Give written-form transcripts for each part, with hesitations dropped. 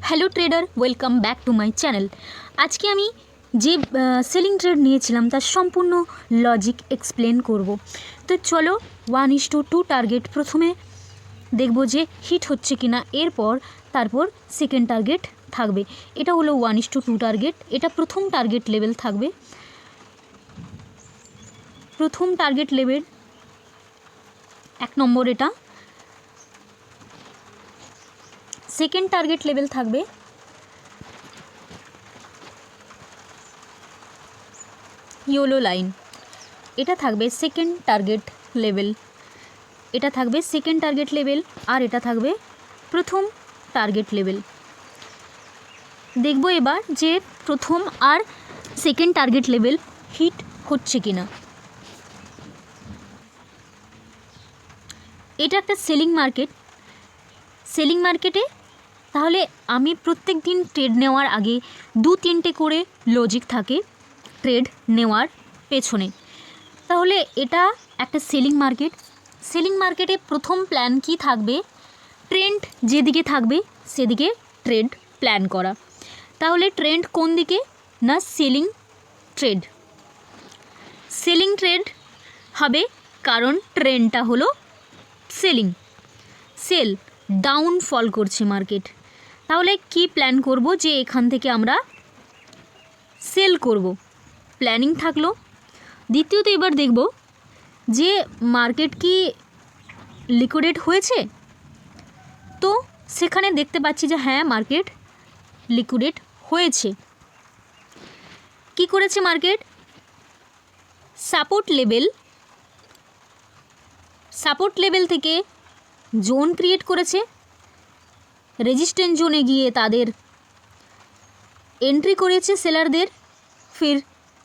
Hello trader, welcome back to my channel. আজকে আমি যে সেলিং ট্রেড নিয়েছিলাম তার সম্পূর্ণ লজিক এক্সপ্লেন করব। তো চলো 1:2 টার্গেট প্রথমে দেখব যে হিট হচ্ছে কিনা, তারপর সেকেন্ড টার্গেট থাকবে। এটা হলো 1:2 টার্গেট, এটা প্রথম টার্গেট লেভেল থাকবে। প্রথম টার্গেট লেভেল 1 নম্বর, এটা সেকেন্ড টার্গেট লেভেল থাকবে ইয়েলো লাইন, এটা থাকবে সেকেন্ড টার্গেট লেভেল, এটা থাকবে সেকেন্ড টার্গেট লেভেল, আর এটা থাকবে প্রথম টার্গেট লেভেল। দেখব এবার যে প্রথম আর সেকেন্ড টার্গেট লেভেল হিট হচ্ছে কিনা। এটা একটা সেলিং মার্কেট। সেলিং মার্কেটে তাহলে আমি প্রত্যেক দিন ট্রেড নেওয়ার আগে 2-3টে করে লজিক থাকে ট্রেড নেওয়ার পেছনে। তাহলে এটা একটা সেলিং মার্কেট। সেলিং মার্কেটে প্রথম প্ল্যান কি থাকবে? ট্রেন্ড যেদিকে থাকবে সেদিকে ট্রেড প্ল্যান করা। তাহলে ট্রেন্ড কোন দিকে? না সেলিং ট্রেড। সেলিং ট্রেড হবে কারণ ট্রেন্ডটা হলো সেলিং, সেল ডাউনফল করছে মার্কেট। তাহলে কি প্ল্যান করব? যে এখান থেকে আমরা সেল করব, প্ল্যানিং থাকলো। দ্বিতীয়ত এবার দেখব যে মার্কেট কি লিকুইডেট হয়েছে। তো সেখানে দেখতে পাচ্ছি যে হ্যাঁ, মার্কেট লিকুইডেট হয়েছে। কি করেছে মার্কেট? সাপোর্ট লেভেল থেকে জোন ক্রিয়েট করেছে, রেজিস্ট্যান্স জোনে গিয়ে তাদের এন্ট্রি করেছে সেলারদের, ফির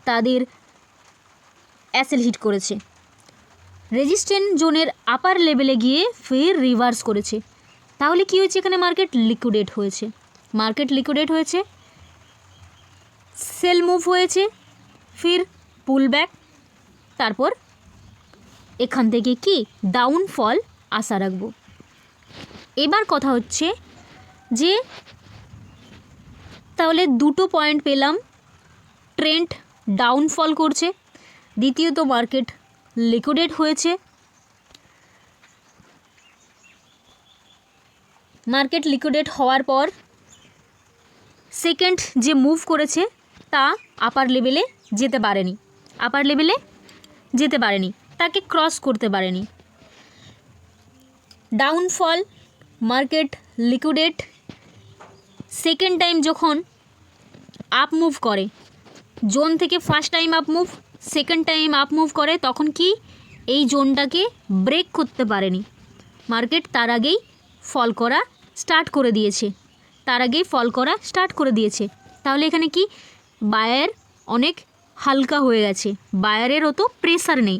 তাদের অ্যাসেল হিট করেছে। রেজিস্ট্যান্স জোনের আপার লেভেলে গিয়ে ফির রিভার্স করেছে। তাহলে কি হয়েছে? এখানে মার্কেট লিকুইডেট হয়েছে। মার্কেট লিকুইডেট হয়েছে, সেল মুভ হয়েছে, ফির পুল ব্যাক, তারপর এখান থেকে কি ডাউনফল আশা রাখবো। এবার কথা হচ্ছে যে তাহলে দুটো পয়েন্ট পেলাম, ট্রেন্ড ডাউনফল করছে, দ্বিতীয়ত মার্কেট লিকুইডেট হয়েছে। মার্কেট লিকুইডেট হওয়ার পর সেকেন্ড যে মুভ করেছে তা আপার লেভেলে যেতে পারেনি, তাকে ক্রস করতে পারেনি। Downfall, market liquidate, second time যখন আপ মুভ করে, জোন থেকে first time up move, second time up move করে, তখন কি এই জোনটাকে ব্রেক করতে পারেনি মার্কেট, তার আগেই ফল করা স্টার্ট করে দিয়েছে। তাহলে এখানে কি বায়ার অনেক হালকা হয়ে গেছে, বায়ারের অত প্রেসার নেই।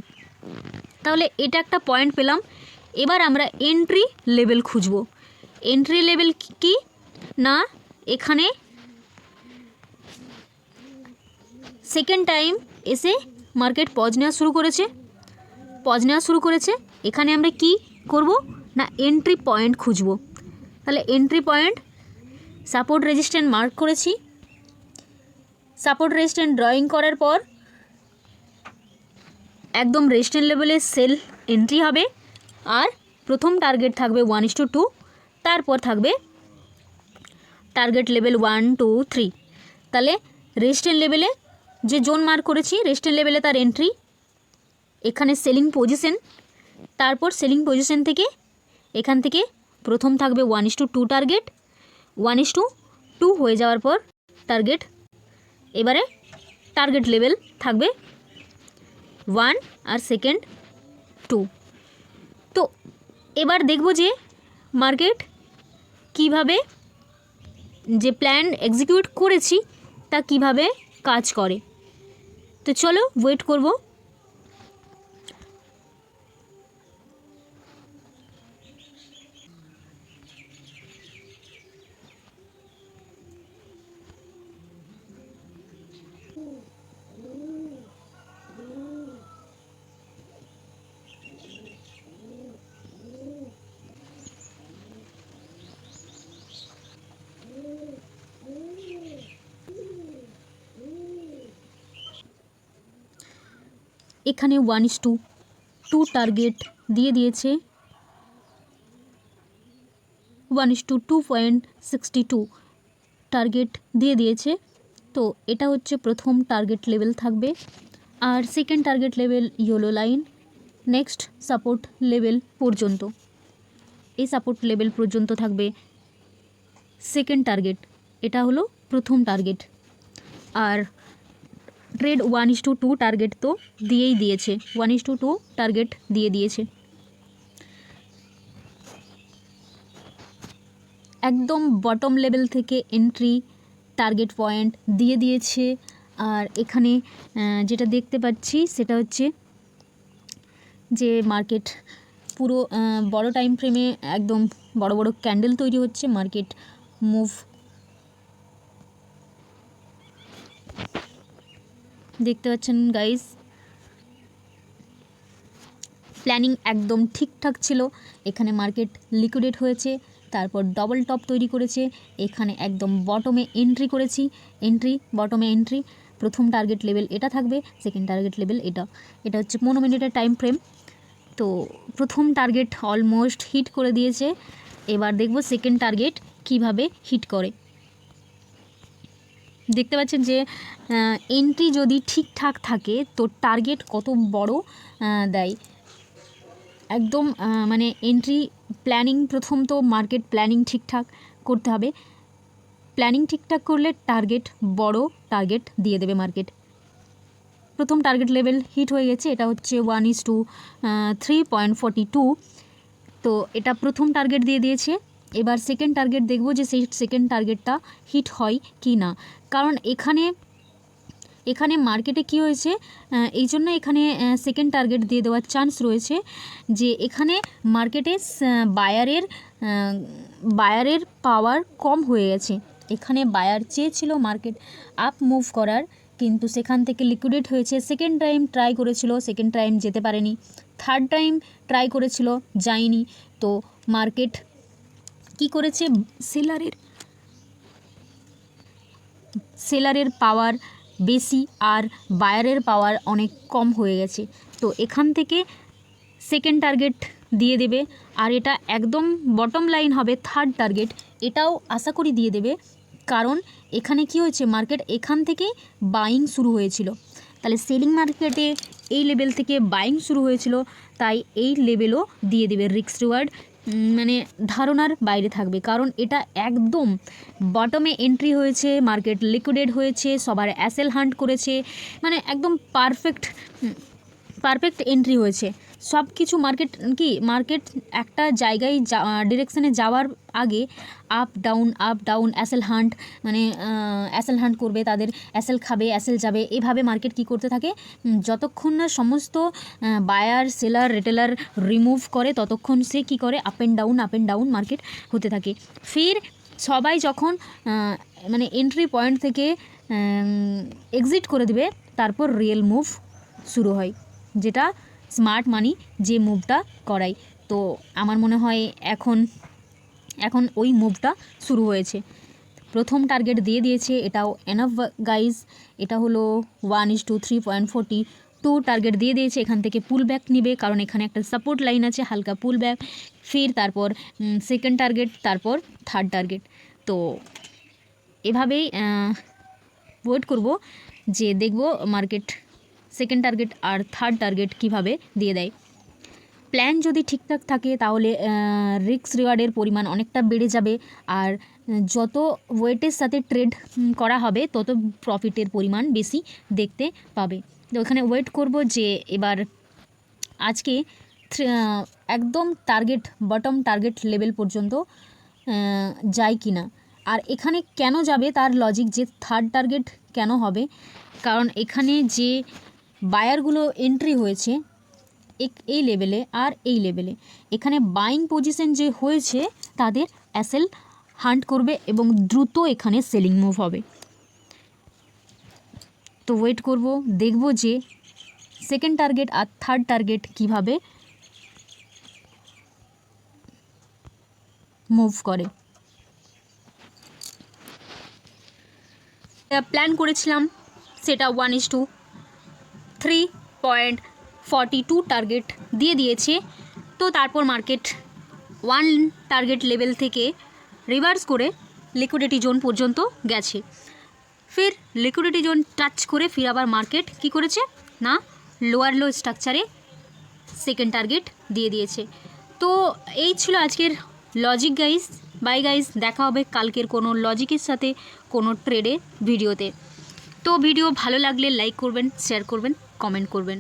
তাহলে এটা একটা পয়েন্ট পেলাম। এবার আমরা এন্ট্রি লেভেল খুঁজব। এন্ট্রি লেভেল কি না, এখানে সেকেন্ড টাইম এসে মার্কেট পজ নেওয়া শুরু করেছে। এখানে আমরা কি করব না এন্ট্রি পয়েন্ট খুঁজব। তাহলে entry point support resistance mark করেছি। সাপোর্ট রেজিস্ট্যান্স ড্রয়িং করার পর একদম রেজিস্ট্যান্স লেভেলে সেল এন্ট্রি হবে, আর প্রথম টার্গেট থাকবে 1:2, তারপর থাকবে টার্গেট লেভেল 1, 2, 3। তাহলে রেজিস্ট্যান্স লেভেলে যে জোন মার্ক করেছি, রেজিস্ট্যান্স লেভেলে তার এন্ট্রি, এখানে সেলিং পজিশন, তারপর সেলিং পজিশন থেকে এখান থেকে প্রথম থাকবে 1:2 টার্গেট, 1:2 হয়ে যাওয়ার পর টার্গেট, এবারে টার্গেট লেভেল থাকবে 1 আর সেকেন্ড 2। তো এবার দেখব যে মার্কেট কিভাবে যে প্ল্যান এক্সিকিউট করেছি তা কিভাবে কাজ করে। তো চলো ওয়েট করব। এখানে 1:2 টার্গেট দিয়ে দিয়েছে, 1:2.62 টার্গেট দিয়ে দিয়েছে। তো এটা হচ্ছে প্রথম টার্গেট লেভেল থাকবে। আর second target level yellow line, next support level পর্যন্ত, এই সাপোর্ট লেভেল পর্যন্ত থাকবে সেকেন্ড টার্গেট। এটা হলো প্রথম টার্গেট। আর ট্রেড 1:2 টার্গেট তো দিয়েই দিয়েছে, 1:2 টার্গেট দিয়ে দিয়েছে। একদম বটম লেভেল থেকে এন্ট্রি টার্গেট পয়েন্ট দিয়ে দিয়েছে। আর এখানে যেটা দেখতে পাচ্ছি সেটা হচ্ছে যে মার্কেট পুরো বড় টাইম ফ্রেমে একদম বড় বড় ক্যান্ডেল তৈরি হচ্ছে, মার্কেট মুভ দেখতে পাচ্ছেন গাইস। প্ল্যানিং একদম ঠিকঠাক ছিল, এখানে মার্কেট লিকুইডেট হয়েছে, তারপর ডবল টপ তৈরি করেছে, এখানে একদম বটমে এন্ট্রি করেছি, বটমে এন্ট্রি। প্রথম টার্গেট লেভেল এটা থাকবে, সেকেন্ড টার্গেট লেভেল এটা হচ্ছে 15 মিনিটের টাইম ফ্রেম। তো প্রথম টার্গেট অলমোস্ট হিট করে দিয়েছে। এবার দেখব সেকেন্ড টার্গেট কিভাবে হিট করে। দেখতে পাচ্ছেন যে এন্ট্রি যদি ঠিকঠাক থাকে তো টার্গেট কত বড় দেয়। একদম মানে এন্ট্রি প্ল্যানিং, প্রথম তো মার্কেট প্ল্যানিং ঠিকঠাক করতে হবে। প্ল্যানিং ঠিকঠাক করলে টার্গেট বড় টার্গেট দিয়ে দেবে মার্কেট। প্রথম টার্গেট লেভেল হিট হয়ে গেছে, এটা হচ্ছে 1:3.42। তো এটা প্রথম টার্গেট দিয়ে দিয়েছে। এবার সেকেন্ড টার্গেট দেখব যে সেই সেকেন্ড টার্গেটটা হিট হয় কি না, কারণ এখানে মার্কেটে কি হয়েছে, এই জন্য এখানে সেকেন্ড টার্গেট দিয়ে দেওয়ার চান্স রয়েছে যে এখানে মার্কেটে বায়ারের পাওয়ার কম হয়ে গেছে। এখানে বায়ার চেয়েছিল মার্কেট আপ মুভ করার, কিন্তু সেখান থেকে লিকুইডেট হয়েছে। সেকেন্ড টাইম ট্রাই করেছিল, সেকেন্ড টাইম যেতে পারেনি। থার্ড টাইম ট্রাই করেছিল, যায়নি। তো মার্কেট কি করেছে, সেলারের পাওয়ার বেশি আর বায়ারের পাওয়ার অনেক কম হয়ে গেছে। তো এখান থেকে সেকেন্ড টার্গেট দিয়ে দেবে। আর এটা একদম বটম লাইন হবে থার্ড টার্গেট, এটাও আশা করি দিয়ে দেবে। কারণ এখানে কি হয়েছে, মার্কেট এখান থেকেই বাইং শুরু হয়েছিল। তাহলে সেলিং মার্কেটে এই লেভেল থেকে বাইং শুরু হয়েছিল, তাই এই লেভেলও দিয়ে দেবে। রিস্ক রিওয়ার্ড মানে ধারণার বাইরে থাকবে, কারণ এটা একদম বটমে এন্ট্রি হয়েছে, মার্কেট লিকুইডেট হয়েছে, সবার অ্যাসেল হান্ট করেছে, মানে একদম পারফেক্ট এন্ট্রি হয়েছে। সব কিছু মার্কেট একটা জায়গায় ডিরেকশানে যাওয়ার আগে আপ ডাউন অ্যাসেল হান্ট, মানে অ্যাসেল হান্ট করবে, তাদের অ্যাসেল খাবে, অ্যাসেল যাবে, এভাবে মার্কেট কি করতে থাকে, যতক্ষণ না সমস্ত বায়ার সেলার রিটেলার রিমুভ করে ততক্ষণ সে কি করে আপ অ্যান্ড ডাউন মার্কেট হতে থাকে। ফির সবাই যখন মানে এন্ট্রি পয়েন্ট থেকে এক্সিট করে দেবে, তারপর রিয়েল মুভ শুরু হয়, যেটা স্মার্ট মানি যে মুভটা করায়। তো আমার মনে হয় এখন ওই মুভটা শুরু হয়েছে। প্রথম টার্গেট দিয়ে দিয়েছে, এটাও এনাফ গাইজ। এটা হলো 1:3.42 টার্গেট দিয়ে দিয়েছে। এখান থেকে পুল ব্যাক নিবে, কারণ এখানে একটা সাপোর্ট লাইন আছে, হালকা পুল ব্যাক। ফির তারপর সেকেন্ড টার্গেট, তারপর থার্ড টার্গেট। তো এভাবেই ওয়েট করব যে দেখব মার্কেট সেকেন্ড টার্গেট আর থার্ড টার্গেট কিভাবে দিয়ে দেয়। প্ল্যান যদি ঠিকঠাক থাকে তাহলে রিস্ক রিওয়ার্ডের পরিমাণ অনেকটা বেড়ে যাবে, আর যত ওয়েটের সাথে ট্রেড করা হবে তত প্রফিটের পরিমাণ বেশি দেখতে পাবে। তো ওখানে ওয়েট করব যে এবার আজকে একদম বটম টার্গেট লেভেল পর্যন্ত যায় কি না। আর এখানে কেন যাবে তার লজিক, যে থার্ড টার্গেট কেন হবে, কারণ এখানে যে বায়ারগুলো এন্ট্রি হয়েছে এই লেভেলে আর এই লেভেলে, এখানে বাইং পজিশন যে হয়েছে তাদের অ্যাসেল হান্ট করবে এবং দ্রুত এখানে সেলিং মুভ হবে। তো ওয়েট করব, দেখব যে সেকেন্ড টার্গেট আর থার্ড টার্গেট কিভাবে মুভ করে। প্ল্যান করেছিলাম সেটা 1:3.42 42 টার্গেট দিয়ে দিয়েছে। তো তারপর মার্কেট 1 টার্গেট লেভেল থেকে রিভার্স করে লিকুইডিটি জোন পর্যন্ত গেছে। ফির লিকুইডিটি জোন টাচ করে ফির আবার মার্কেট কি করেছে না লোয়ার লো স্ট্রাকচারে সেকেন্ড টার্গেট দিয়ে দিয়েছে। তো এই ছিল আজকের লজিক গাইস। বাই গাইস, দেখা হবে কালকের কোনো লজিকের সাথে কোনো ট্রেডে ভিডিওতে। তো ভিডিও ভালো লাগলে লাইক করবেন, শেয়ার করবেন, কমেন্ট করবেন।